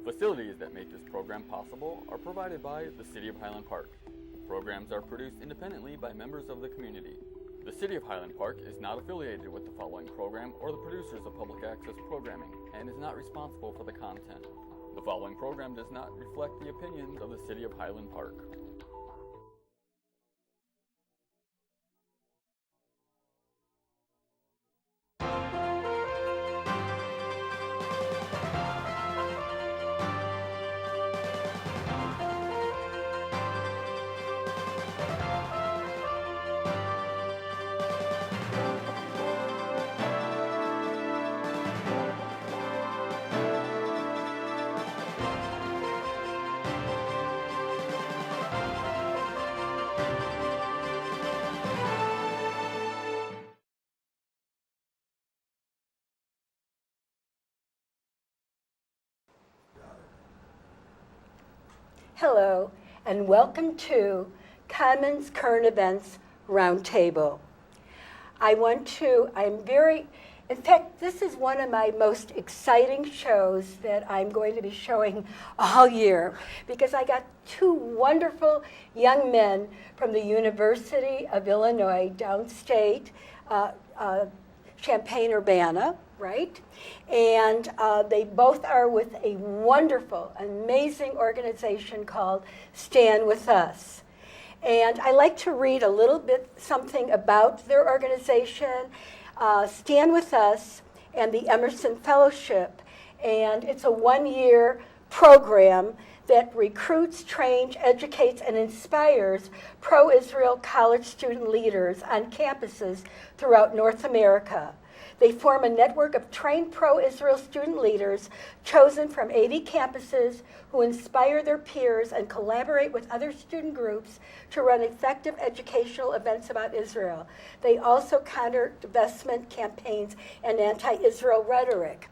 Facilities that make this program possible are provided by the City of Highland Park. Programs are produced independently by members of the community. The City of Highland Park is not affiliated with the following program or the producers of public access programming and is not responsible for the content. The following program does not reflect the opinions of the City of Highland Park. Hello, and welcome to Cahnmanns Current Events Roundtable. In fact, this is one of my most exciting shows that I'm going to be showing all year because I got two wonderful young men from the University of Illinois downstate, Champaign-Urbana, right? And they both are with a wonderful, amazing organization called Stand With Us. And I like to read a little bit something about their organization, Stand With Us and the Emerson Fellowship. And it's a one-year program that recruits, trains, educates, and inspires pro-Israel college student leaders on campuses throughout North America. They form a network of trained pro-Israel student leaders chosen from 80 campuses who inspire their peers and collaborate with other student groups to run effective educational events about Israel. They also counter divestment campaigns and anti-Israel rhetoric.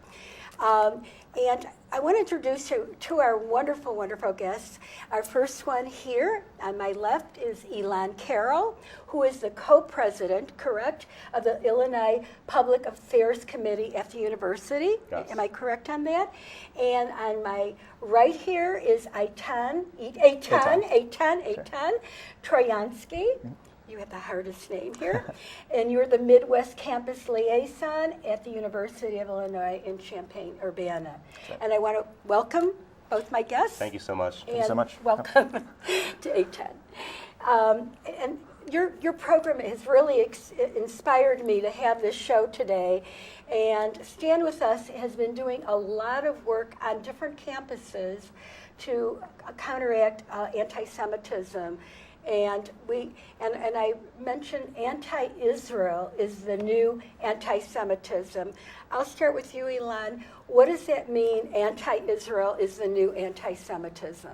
And I want to introduce you to our wonderful, wonderful guests. Our first one here on my left is Elan Carroll, who is the co-president, correct, of the Illinois Public Affairs Committee at the university. Yes. Am I correct on that? And on my right here is Eitan Troyansky. Mm-hmm. You have the hardest name here. And you're the Midwest Campus Liaison at the University of Illinois in Champaign-Urbana. Sure. And I want to welcome both my guests. Thank you so much. Thank you so much. Welcome to Eitan. And your program has really inspired me to have this show today. And Stand With Us has been doing a lot of work on different campuses to counteract anti-Semitism. And I mentioned anti-Israel is the new anti-Semitism. I'll start with you, Elan. What does that mean, anti-Israel is the new anti-Semitism?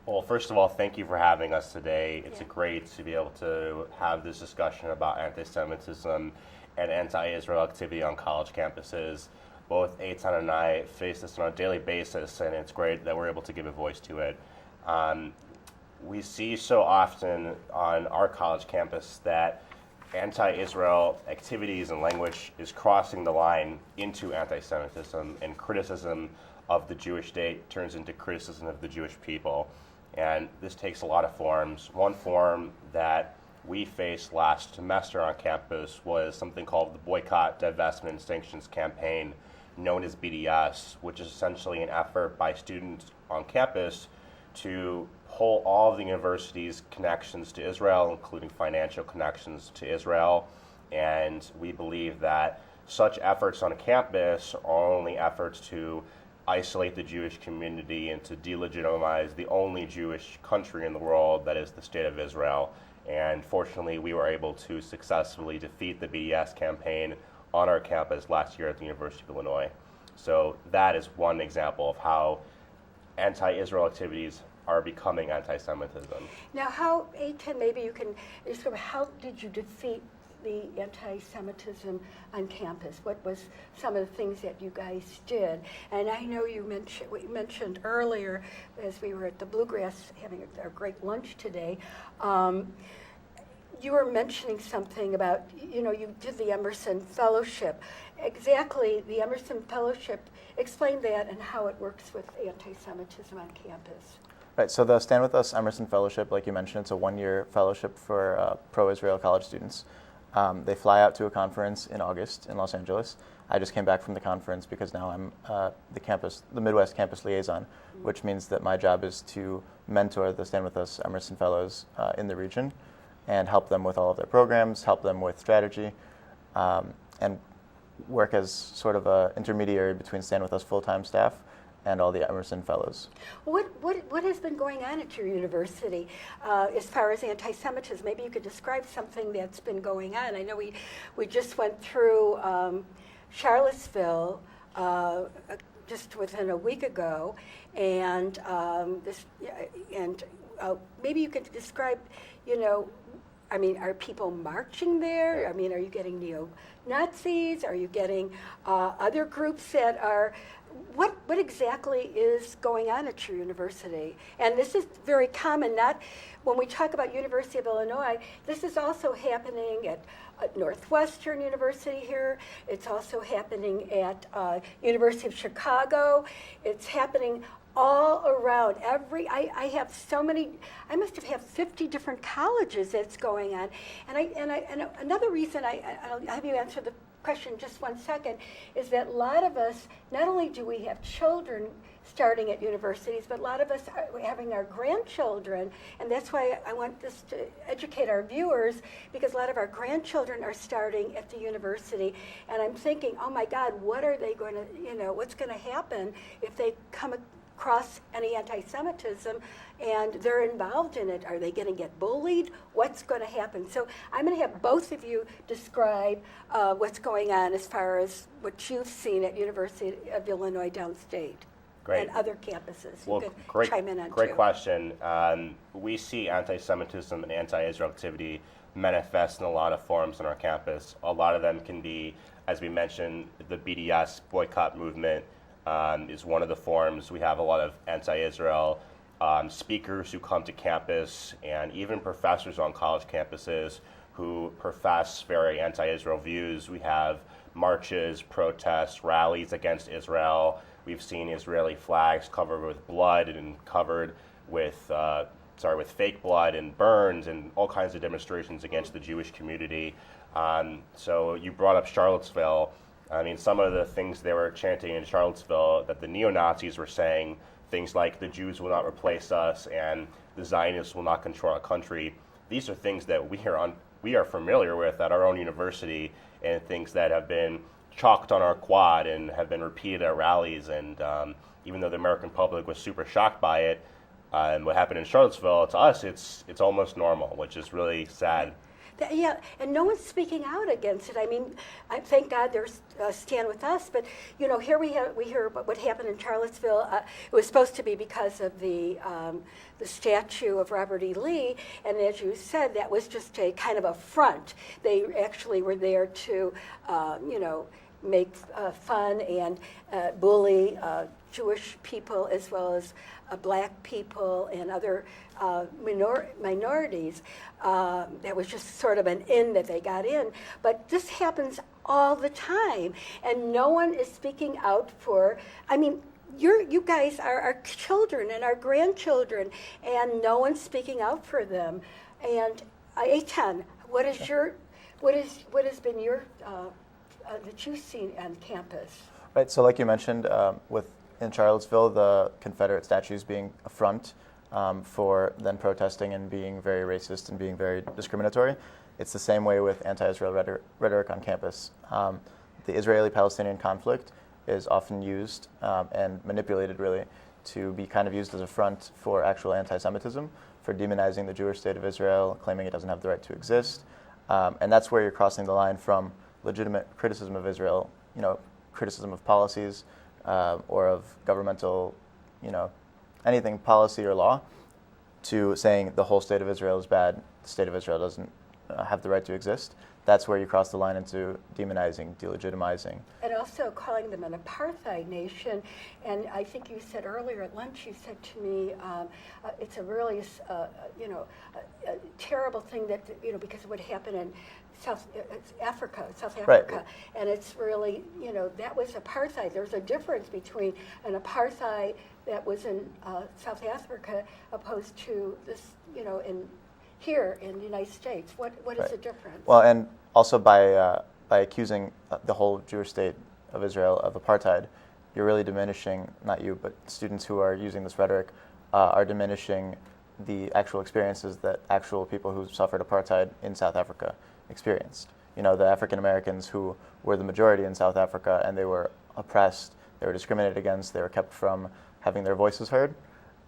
Well, first of all, thank you for having us today. It's great to be able to have this discussion about anti-Semitism and anti-Israel activity on college campuses. Both Eitan and I face this on a daily basis, and it's great that we're able to give a voice to it. We see so often on our college campus that anti-Israel activities and language is crossing the line into anti-Semitism, and criticism of the Jewish state turns into criticism of the Jewish people. And this takes a lot of forms. One form that we faced last semester on campus was something called the Boycott, Divestment, and Sanctions Campaign, known as BDS, which is essentially an effort by students on campus to pull all of the university's connections to Israel, including financial connections to Israel. And we believe that such efforts on campus are only efforts to isolate the Jewish community and to delegitimize the only Jewish country in the world, that is the State of Israel. And fortunately, we were able to successfully defeat the BDS campaign on our campus last year at the University of Illinois. So that is one example of how anti-Israel activities are becoming anti-Semitism. Now, how, Eitan, maybe you can describe, how did you defeat the anti-Semitism on campus? What was some of the things that you guys did? And I know you mentioned earlier, as we were at the Bluegrass having a great lunch today, you were mentioning something about, you did the Emerson Fellowship. Exactly, the Emerson Fellowship, explain that and how it works with anti-Semitism on campus. Right, so the Stand With Us Emerson Fellowship, like you mentioned, it's a one-year fellowship for pro-Israel college students. They fly out to a conference in August in Los Angeles. I just came back from the conference because now I'm the Midwest campus liaison, which means that my job is to mentor the Stand With Us Emerson Fellows in the region and help them with all of their programs, help them with strategy, and work as sort of an intermediary between Stand With Us full-time staff and all the Emerson Fellows. What has been going on at your university as far as anti-Semitism? Maybe you could describe something that's been going on. I know we just went through Charlottesville just within a week ago, and maybe you could describe, are people marching there? Are you getting neo-Nazis? Are you getting other groups that are? What exactly is going on at your university? And this is very common, not when we talk about University of Illinois, this is also happening at Northwestern University here. It's also happening at University of Chicago. It's happening all around. I have so many. I must have had 50 different colleges that's going on. And another reason I'll have you answer the question in just 1 second is that a lot of us, not only do we have children starting at universities, but a lot of us are having our grandchildren, and that's why I want this to educate our viewers, because a lot of our grandchildren are starting at the university, and I'm thinking, oh my God, what are they going to, what's going to happen if they come across any anti-Semitism and they're involved in it? Are they going to get bullied? What's going to happen? So I'm going to have both of you describe what's going on as far as what you've seen at University of Illinois downstate. Great. And other campuses. Well, you could chime in on great too. question. We see anti-Semitism and anti-Israel activity manifest in a lot of forms on our campus. A lot of them can be, as we mentioned, the BDS boycott movement is one of the forms. We have a lot of anti-Israel speakers who come to campus, and even professors on college campuses who profess very anti-Israel views. We have marches, protests, rallies against Israel. We've seen Israeli flags covered with blood and covered with fake blood and burned, and all kinds of demonstrations against the Jewish community. So you brought up Charlottesville. Some of the things they were chanting in Charlottesville that the neo-Nazis were saying, things like the Jews will not replace us and the Zionists will not control our country. These are things that we are familiar with at our own university, and things that have been chalked on our quad and have been repeated at rallies. And even though the American public was super shocked by it, and what happened in Charlottesville, to us, it's almost normal, which is really sad. Yeah, and no one's speaking out against it. I thank God there's Stand With Us, but here we hear about what happened in Charlottesville. It was supposed to be because of the statue of Robert E. Lee, and as you said, that was just a kind of a front. They actually were there to, make fun and bully Jewish people as well as black people and other minorities. That was just sort of an in that they got in. But this happens all the time, and no one is speaking out for, you guys are our children and our grandchildren, and no one's speaking out for them. And Eitan, what has been your that you've seen on campus? Right, so like you mentioned, in Charlottesville, the Confederate statues being a front for then protesting and being very racist and being very discriminatory. It's the same way with anti-Israel rhetoric on campus. The Israeli-Palestinian conflict is often used and manipulated, really, to be kind of used as a front for actual anti-Semitism, for demonizing the Jewish state of Israel, claiming it doesn't have the right to exist. And that's where you're crossing the line from legitimate criticism of Israel, criticism of policies or of governmental, anything policy or law, to saying the whole state of Israel is bad, the state of Israel doesn't have the right to exist, that's where you cross the line into demonizing, delegitimizing. And also calling them an apartheid nation. And I think you said earlier at lunch, you said to me, it's a really, a terrible thing that, because it would happen in South Africa. Right. And it's really, that was apartheid. There's a difference between an apartheid that was in South Africa opposed to this, here in the United States. What is the difference? Well, and also by accusing the whole Jewish state of Israel of apartheid, you're really diminishing, not you, but students who are using this rhetoric are diminishing the actual experiences that actual people who suffered apartheid in South Africa experienced. The African Americans who were the majority in South Africa, and they were oppressed, they were discriminated against, they were kept from having their voices heard.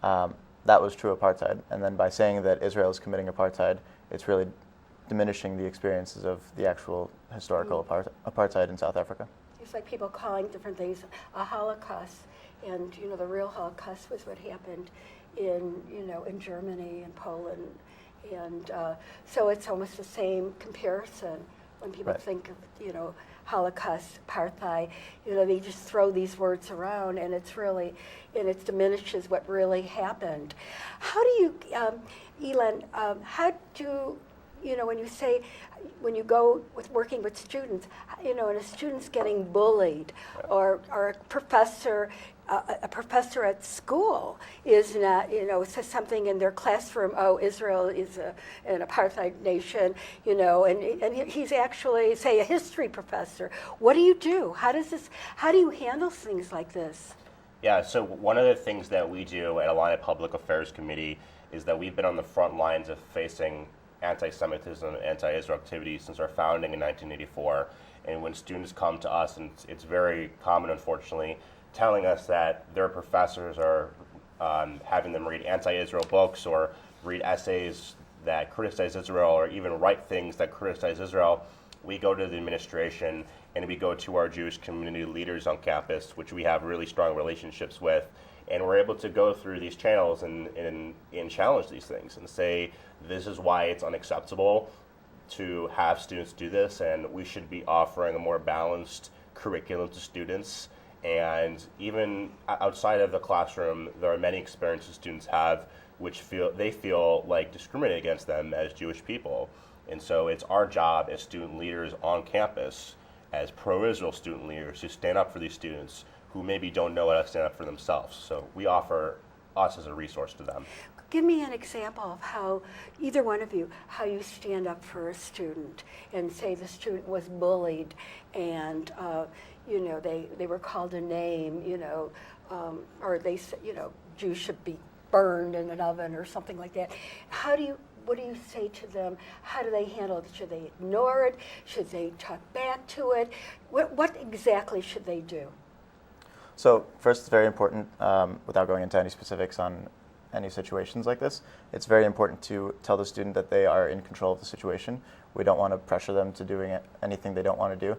That was true apartheid. And then by saying that Israel is committing apartheid, it's really diminishing the experiences of the actual historical apartheid in South Africa. It's like people calling different things a Holocaust, and the real Holocaust was what happened in Germany and Poland, and so it's almost the same comparison when people think of Holocaust, apartheid. They just throw these words around, and it diminishes what really happened. How do you, Elon? How do when you go with working with students, and a student's getting bullied, or a professor at school is not, says something in their classroom, oh, Israel is an apartheid nation, and he's actually, say, a history professor. What do you do? How do you handle things like this? Yeah, so one of the things that we do at Alliant Public Affairs Committee is that we've been on the front lines of facing anti-Semitism and anti-Israel activity since our founding in 1984. And when students come to us, and it's very common, unfortunately, telling us that their professors are having them read anti-Israel books or read essays that criticize Israel or even write things that criticize Israel, we go to the administration and we go to our Jewish community leaders on campus, which we have really strong relationships with, and we're able to go through these channels and challenge these things and say, this is why it's unacceptable to have students do this, and we should be offering a more balanced curriculum to students. And even outside of the classroom, there are many experiences students have which they feel like discriminate against them as Jewish people. And so it's our job as student leaders on campus, as pro-Israel student leaders, to stand up for these students who maybe don't know how to stand up for themselves. So we offer us as a resource to them. Give me an example of how, either one of you, how you stand up for a student and say the student was bullied and they were called a name, or they said, Jews should be burned in an oven or something like that. What do you say to them? How do they handle it? Should they ignore it? Should they talk back to it? What exactly should they do? So first, it's very important, without going into any specifics on any situations like this, it's very important to tell the student that they are in control of the situation. We don't want to pressure them to doing anything they don't want to do.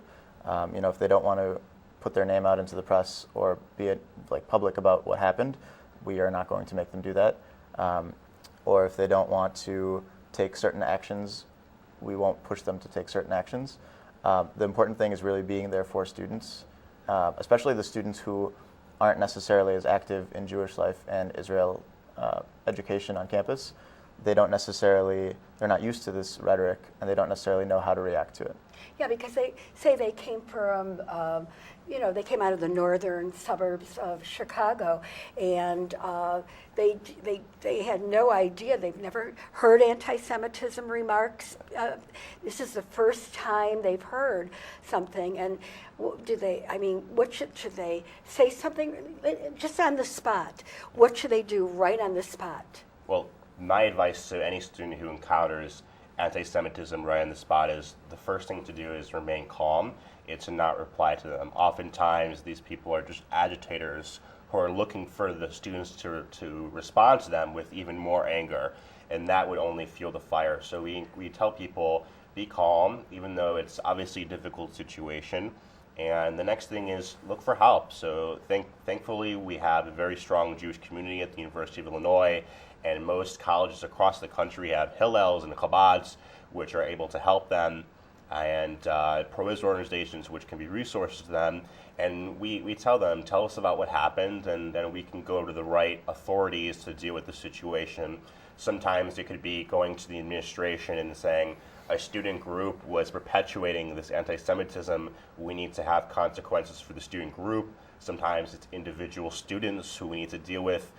If they don't want to put their name out into the press or be public about what happened, we are not going to make them do that. Or if they don't want to take certain actions, we won't push them to take certain actions. The important thing is really being there for students, especially the students who aren't necessarily as active in Jewish life and Israel education on campus. They're not used to this rhetoric, and they don't necessarily know how to react to it. Yeah, because they say they came from, they came out of the northern suburbs of Chicago, and they had no idea. They've never heard anti-Semitism remarks. This is the first time they've heard something. And should they say something just on the spot? What should they do right on the spot? Well, my advice to any student who encounters anti-Semitism right on the spot is the first thing to do is remain calm. It's to not reply to them. Oftentimes, these people are just agitators who are looking for the students to respond to them with even more anger, and that would only fuel the fire. So we tell people, be calm, even though it's obviously a difficult situation. And the next thing is look for help. So thankfully, we have a very strong Jewish community at the University of Illinois, and most colleges across the country have Hillels and Chabads, which are able to help them, and pro-Israel organizations which can be resources to them. And we tell them, tell us about what happened, and then we can go to the right authorities to deal with the situation. Sometimes it could be going to the administration and saying, a student group was perpetuating this anti-Semitism, we need to have consequences for the student group. Sometimes it's individual students who we need to deal with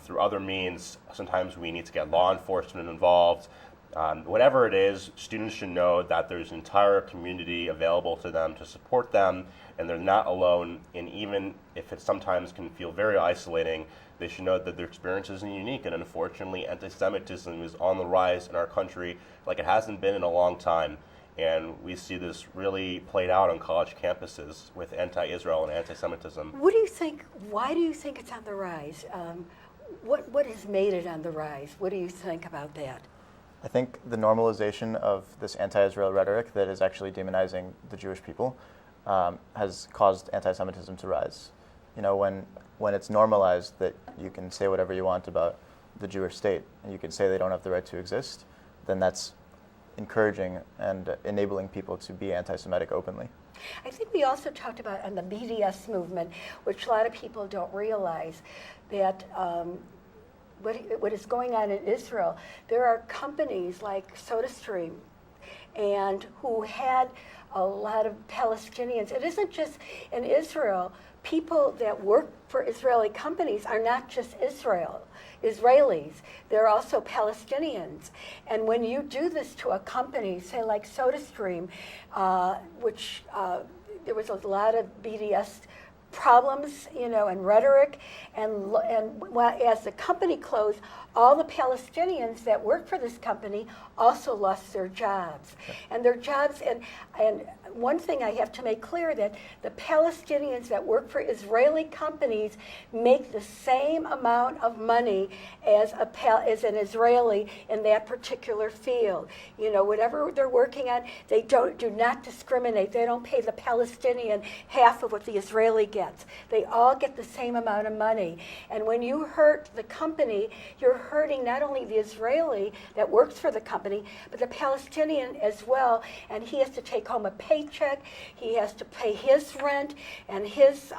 through other means. Sometimes we need to get law enforcement involved. Whatever it is, students should know that there's an entire community available to them to support them, and they're not alone. And even if it sometimes can feel very isolating, they should know that their experience isn't unique. And unfortunately, anti-Semitism is on the rise in our country like it hasn't been in a long time. And we see this really played out on college campuses with anti-Israel and anti-Semitism. What do you think? Why do you think it's on the rise? What has made it on the rise? What do you think about that? I think the normalization of this anti-Israel rhetoric that is actually demonizing the Jewish people has caused anti-Semitism to rise. You know, when it's normalized that you can say whatever you want about the Jewish state, and you can say they don't have the right to exist, then that's encouraging and enabling people to be anti-Semitic openly. I think we also talked about on the BDS movement, which a lot of people don't realize, that what is going on in Israel, there are companies like SodaStream and who had a lot of Palestinians. It isn't just in Israel. People that work for Israeli companies are not just Israelis. They're also Palestinians. And when you do this to a company, say like SodaStream, which there was a lot of BDS problems, you know, and rhetoric, and as the company closed, all the Palestinians that worked for this company also lost their jobs. And their jobs, and one thing I have to make clear, that the Palestinians that work for Israeli companies make the same amount of money as an Israeli in that particular field. You know, whatever they're working on, they do not discriminate. They don't pay the Palestinian half of what the Israeli gets. They all get the same amount of money. And when you hurt the company, you're hurting not only the Israeli that works for the company, but the Palestinian as well. And he has to take home a paycheck. He has to pay his rent and his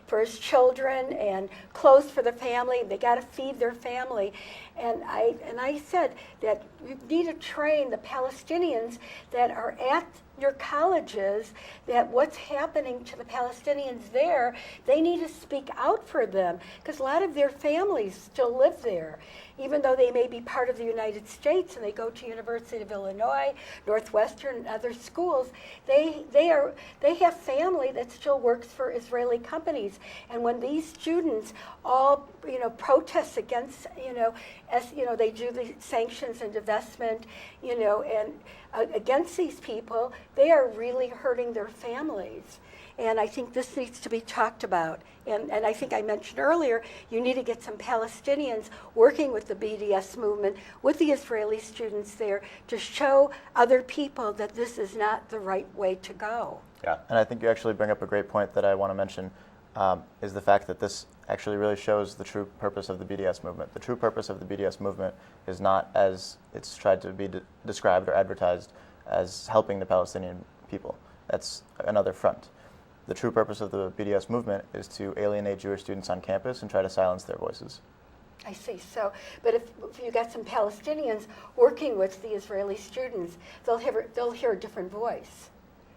for his children and clothes for the family. They got to feed their family. And I said that you need to train the Palestinians that are at your colleges, that what's happening to the Palestinians there, they need to speak out for them, because a lot of their families still live there. Even though they may be part of the United States and they go to University of Illinois, Northwestern, and other schools, they have family that still works for Israeli companies. And when these students all protest against they do the sanctions and divestment, and against these people, they are really hurting their families. And I think this needs to be talked about. And I think I mentioned earlier, you need to get some Palestinians working with the BDS movement, with the Israeli students there, to show other people that this is not the right way to go. Yeah, and I think you actually bring up a great point that I want to mention, is the fact that this actually really shows the true purpose of the BDS movement. The true purpose of the BDS movement is not, as it's tried to be described or advertised, as helping the Palestinian people. That's another front. The true purpose of the BDS movement is to alienate Jewish students on campus and try to silence their voices. I see. So, but if you got some Palestinians working with the Israeli students, they'll hear a different voice.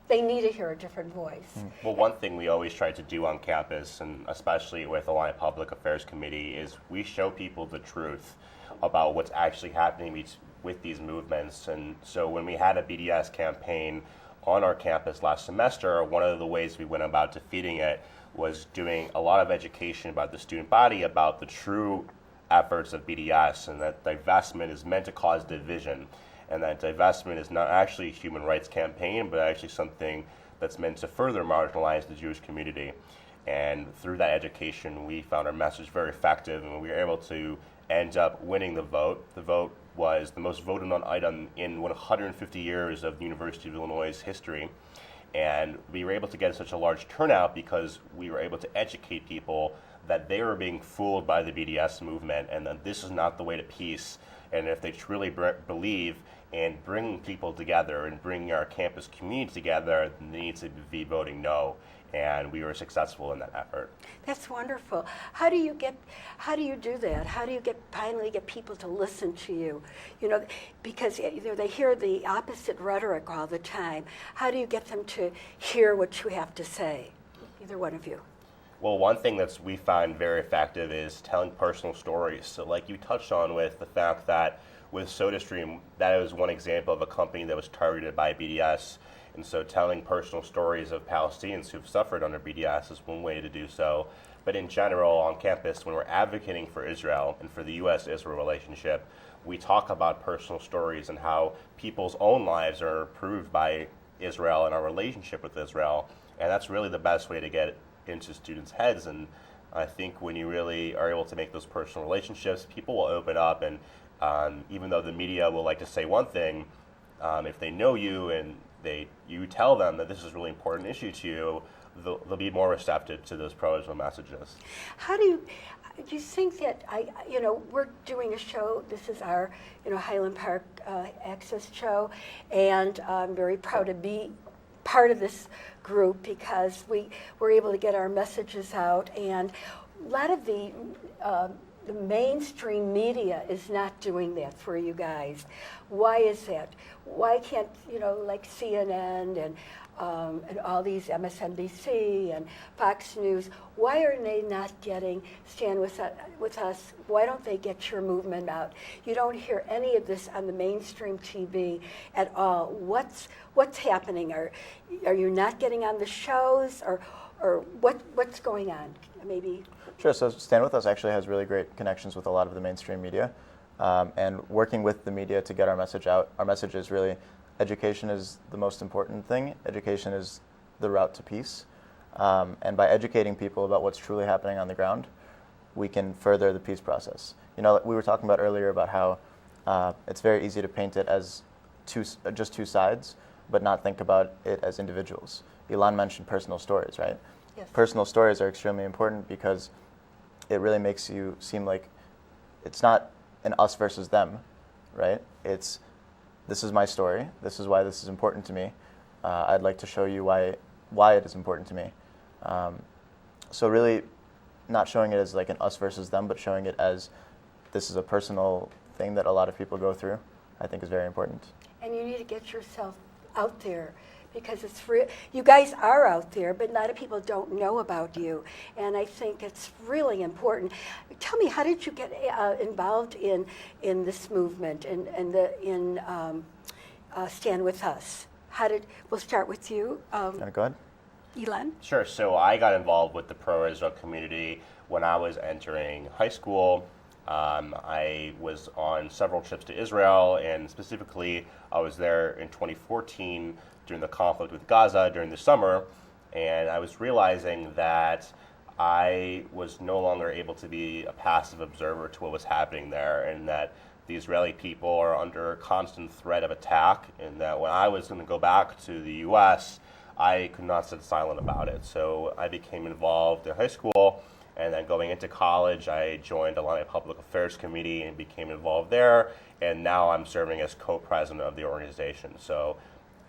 They need to hear a different voice. Well, one thing we always try to do on campus, and especially with the Alliant Public Affairs Committee, is we show people the truth about what's actually happening with these movements. And so when we had a BDS campaign on our campus last semester, one of the ways we went about defeating it was doing a lot of education about the student body, about the true efforts of BDS, and that divestment is meant to cause division, and that divestment is not actually a human rights campaign, but actually something that's meant to further marginalize the Jewish community. And through that education, we found our message very effective, and we were able to end up winning the vote. The vote was the most voted on item in 150 years of the University of Illinois' history. And we were able to get such a large turnout because we were able to educate people that they were being fooled by the BDS movement, and that this is not the way to peace. And if they truly believe and bringing people together and bringing our campus community together, they need to be voting no. And we were successful in that effort. That's wonderful. How do you do that? How do you finally get people to listen to you? Because they hear the opposite rhetoric all the time. How do you get them to hear what you have to say? Either one of you. Well, one thing that we find very effective is telling personal stories. So like you touched on with the fact that with SodaStream, that was one example of a company that was targeted by BDS. And so telling personal stories of Palestinians who've suffered under BDS is one way to do so. But in general, on campus, when we're advocating for Israel and for the U.S.-Israel relationship, we talk about personal stories and how people's own lives are improved by Israel and our relationship with Israel. And that's really the best way to get into students' heads. And I think when you really are able to make those personal relationships, people will open up. And even though the media will like to say one thing, if they know you and you tell them that this is a really important issue to you, they'll be more receptive to those pro-Israel messages. How do you think that we're doing a show? This is our Highland Park Access show, and I'm very proud to be part of this group because we were able to get our messages out, and a lot of the mainstream media is not doing that for you guys. Why is that? Why can't like CNN and all these MSNBC and Fox News? Why are they not getting Stand With Us? Why don't they get your movement out? You don't hear any of this on the mainstream TV at all. What's happening? Are you not getting on the shows, or what's going on? Maybe. Sure. So Stand With Us actually has really great connections with a lot of the mainstream media, and working with the media to get our message out. Our message is really education is the most important thing. Education is the route to peace, and by educating people about what's truly happening on the ground, we can further the peace process. We were talking about earlier about how it's very easy to paint it as just two sides, but not think about it as individuals. Ilan mentioned personal stories, right? Yes. Personal stories are extremely important because it really makes you seem like it's not an us versus them, right? It's, this is my story. This is why this is important to me. I'd like to show you why it is important to me. So really not showing it as like an us versus them, but showing it as this is a personal thing that a lot of people go through, I think is very important. And you need to get yourself out there, because it's you guys are out there, but a lot of people don't know about you, and I think it's really important. Tell me, how did you get involved in this movement and in Stand With Us? We'll start with you. Go ahead. Ilan? Sure. So I got involved with the pro-Israel community when I was entering high school. I was on several trips to Israel, and specifically I was there in 2014 during the conflict with Gaza during the summer, and I was realizing that I was no longer able to be a passive observer to what was happening there, and that the Israeli people are under constant threat of attack, and that when I was going to go back to the U.S., I could not sit silent about it. So I became involved in high school, and then going into college, I joined Alumni Public Affairs Committee and became involved there, and now I'm serving as co-president of the organization. So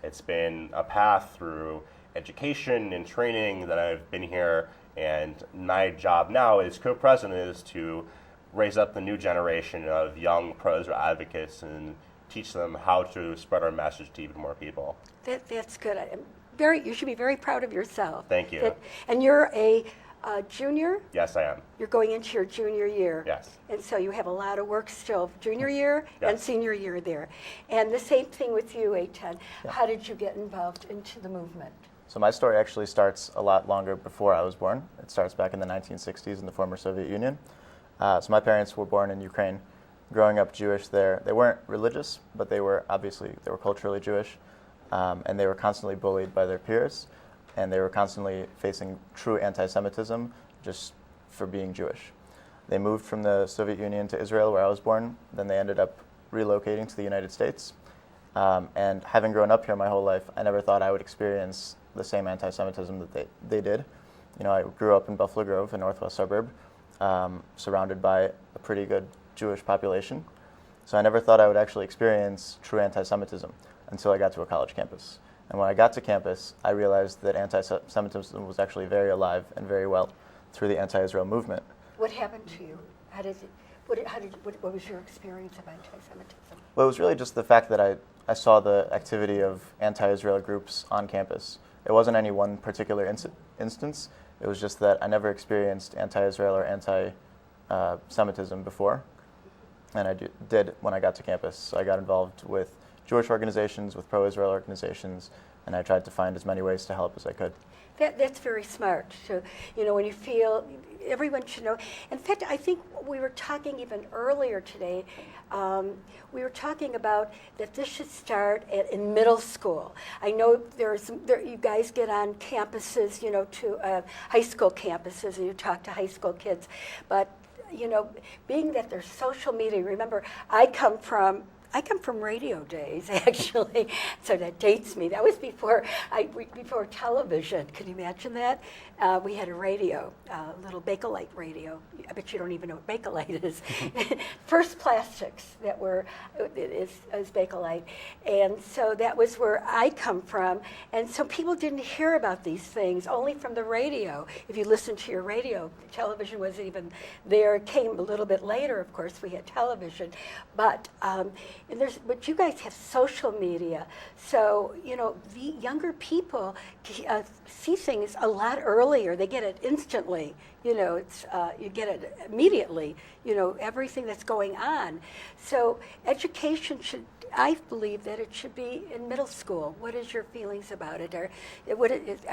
it's been a path through education and training that I've been here, and my job now as co-president is to raise up the new generation of young pro-Israel advocates and teach them how to spread our message to even more people. That's good. You should be very proud of yourself. Thank you. And you're a junior? Yes, I am. You're going into your junior year. Yes. And so you have a lot of work still, junior year Yes. and senior year there. And the same thing with you, Eitan. Yeah. How did you get involved into the movement? So my story actually starts a lot longer before I was born. It starts back in the 1960s in the former Soviet Union. So my parents were born in Ukraine. Growing up Jewish there, they weren't religious, but they were culturally Jewish. And they were constantly bullied by their peers, and they were constantly facing true anti-Semitism just for being Jewish. They moved from the Soviet Union to Israel, where I was born. Then they ended up relocating to the United States. And having grown up here my whole life, I never thought I would experience the same anti-Semitism that they did. I grew up in Buffalo Grove, a northwest suburb, surrounded by a pretty good Jewish population. So I never thought I would actually experience true anti-Semitism until I got to a college campus. And when I got to campus, I realized that anti-Semitism was actually very alive and very well through the anti-Israel movement. What happened to you? What was your experience of anti-Semitism? Well, it was really just the fact that I saw the activity of anti-Israel groups on campus. It wasn't any one particular instance. It was just that I never experienced anti-Israel or anti-Semitism before, and I did when I got to campus. So I got involved with Jewish organizations, with pro-Israel organizations, and I tried to find as many ways to help as I could. That's very smart. So, when you feel, everyone should know. In fact, I think we were talking even earlier today, we were talking about that this should start in middle school. I know you guys get on campuses, to high school campuses, and you talk to high school kids. But, being that there's social media, remember, I come from radio days, actually, so that dates me. That was before television. Can you imagine that? We had a radio, little Bakelite radio. I bet you don't even know what Bakelite is. First plastics that is Bakelite. And so that was where I come from. And so people didn't hear about these things, only from the radio. If you listen to your radio, television wasn't even there. It came a little bit later, of course, we had television. But you guys have social media. So, the younger people see things a lot earlier. They get it instantly. You get it immediately. Everything that's going on. So education I believe that it should be in middle school. What is your feelings about it? Are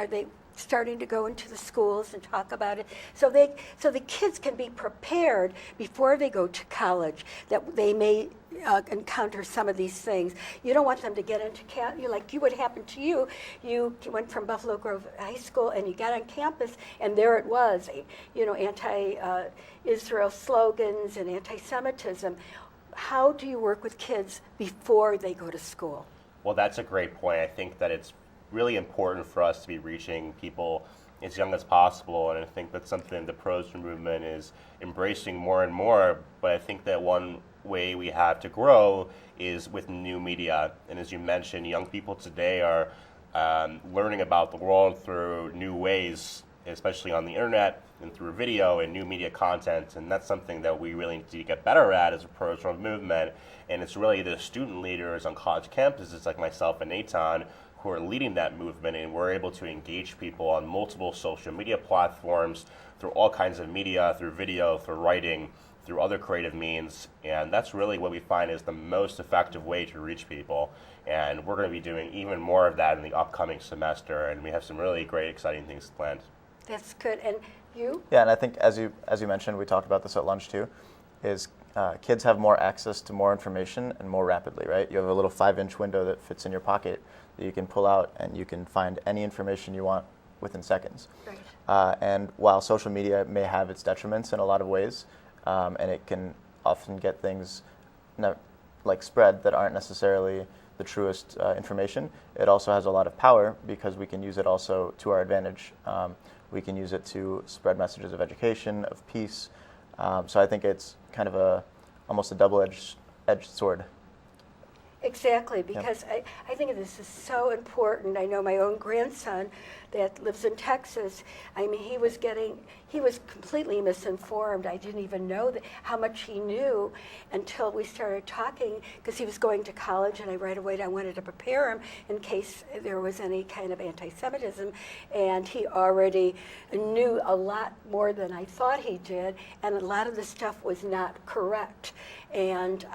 they starting to go into the schools and talk about it so the kids can be prepared before they go to college that they may encounter some of these things? You don't want them to get into what happened to you. You went from Buffalo Grove High School and you got on campus and there it was, anti-Israel slogans and anti-Semitism. How do you work with kids before they go to school? Well, that's a great point. I think that it's really important for us to be reaching people as young as possible, and I think that's something the pro-Israel movement is embracing more and more. But I think that one way we have to grow is with new media. And as you mentioned, young people today are learning about the world through new ways, especially on the internet and through video and new media content. And that's something that we really need to get better at as a pro-Israel movement. And it's really the student leaders on college campuses like myself and Eitan who are leading that movement, and we're able to engage people on multiple social media platforms through all kinds of media, through video, through writing, through other creative means. And that's really what we find is the most effective way to reach people. And we're going to be doing even more of that in the upcoming semester, and we have some really great, exciting things planned. That's good. And you? Yeah, and I think as you mentioned, we talked about this at lunch too, is kids have more access to more information and more rapidly, right? You have a little 5-inch window that fits in your pocket that you can pull out and you can find any information you want within seconds. Right. And while social media may have its detriments in a lot of ways, and it can often get things spread that aren't necessarily the truest information, it also has a lot of power because we can use it also to our advantage. We can use it to spread messages of education, of peace. So I think it's kind of almost a double-edged sword. Exactly, because I think this is so important. I know my own grandson that lives in Texas. I mean, he was completely misinformed. I didn't even know how much he knew until we started talking, because he was going to college, and right away I wanted to prepare him in case there was any kind of anti-Semitism, and he already knew a lot more than I thought he did, and a lot of the stuff was not correct. And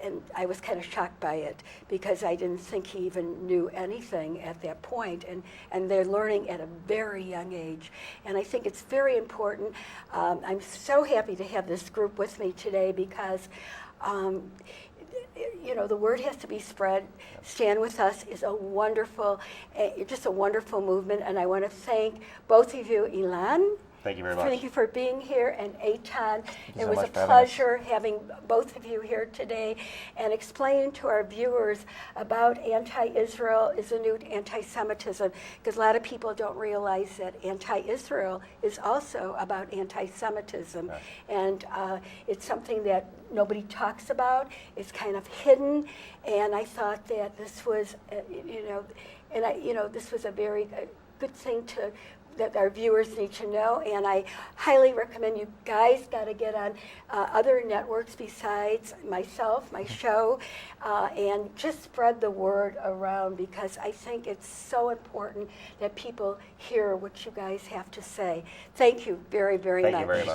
and I was kind of shocked by it because I didn't think he even knew anything at that point. And they're learning at a very young age. And I think it's very important. I'm so happy to have this group with me today because the word has to be spread. Stand With Us is just a wonderful movement. And I want to thank both of you, Ilan Thank you very much. Thank you for being here, and Eitan, you it so was much a for having us. pleasure having both of you here today and explaining to our viewers about anti-Israel is a new anti-Semitism, because a lot of people don't realize that anti-Israel is also about anti-Semitism, Right. and it's something that nobody talks about. It's kind of hidden, and I thought that this was, this was a very good thing that our viewers need to know, and I highly recommend you guys got to get on other networks besides myself, my show, and just spread the word around, because I think it's so important that people hear what you guys have to say. Thank you very, very much. Thank you very much.